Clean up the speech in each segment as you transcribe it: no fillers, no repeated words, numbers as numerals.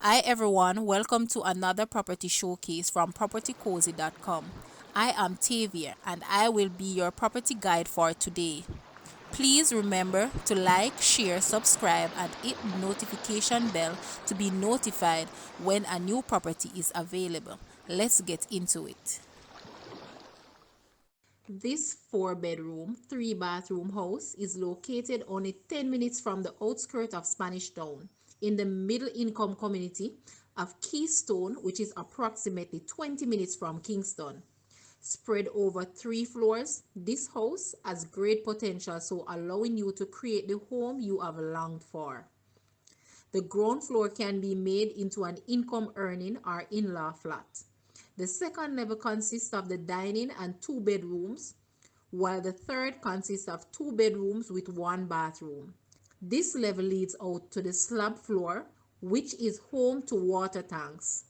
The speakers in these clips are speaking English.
Hi everyone, welcome to another property showcase from propertycozy.com. I am Tavia and I will be your property guide for today. Please remember to like, share, subscribe and hit the notification bell to be notified when a new property is available. Let's get into it. This 4-bedroom, 3-bathroom house is located only 10 minutes from the outskirts of Spanish Town in the middle income community of Keystone, which is approximately 20 minutes from Kingston. Spread over 3 floors, this house has great potential, so allowing you to create the home you have longed for. The ground floor can be made into an income earning or in-law flat. The second level consists of the dining and 2 bedrooms, while the third consists of 2 bedrooms with 1 bathroom. This level leads out to the slab floor, which is home to water tanks.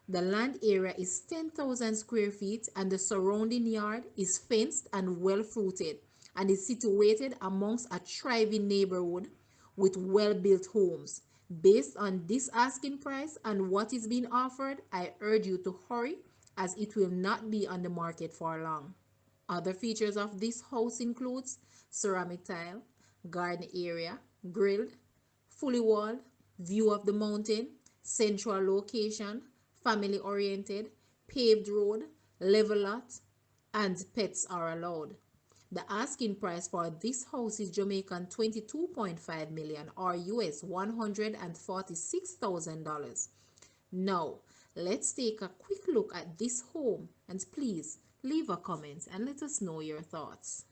The land area is 10,000 square feet and the surrounding yard is fenced and well fruited and is situated amongst a thriving neighborhood with well-built homes. Based on this asking price and what is being offered, I urge you to hurry as it will not be on the market for long. Other features of this house includes ceramic tile, garden area, grilled, fully walled, view of the mountain, central location, family oriented, paved road, level lot, and pets are allowed. The asking price for this house is Jamaican 22.5 million or US $146,000. Now, let's take a quick look at this home and please leave a comment and let us know your thoughts.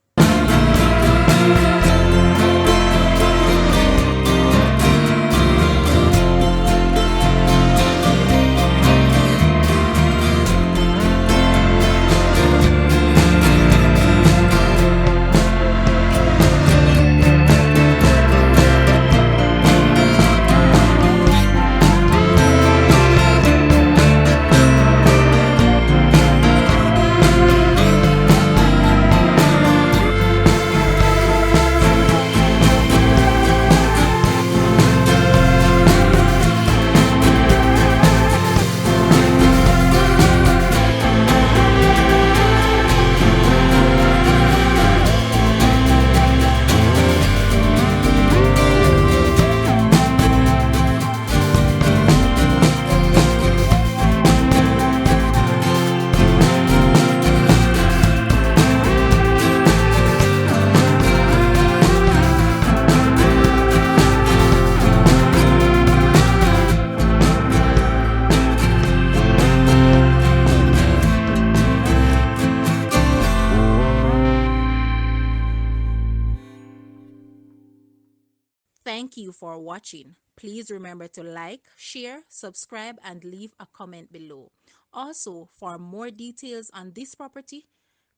Thank you for watching. Please remember to like, share, subscribe, and leave a comment below. Also, for more details on this property,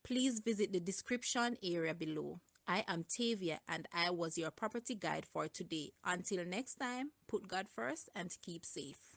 please visit the description area below. I am Tavia and I was your property guide for today. Until next time, put God first and keep safe.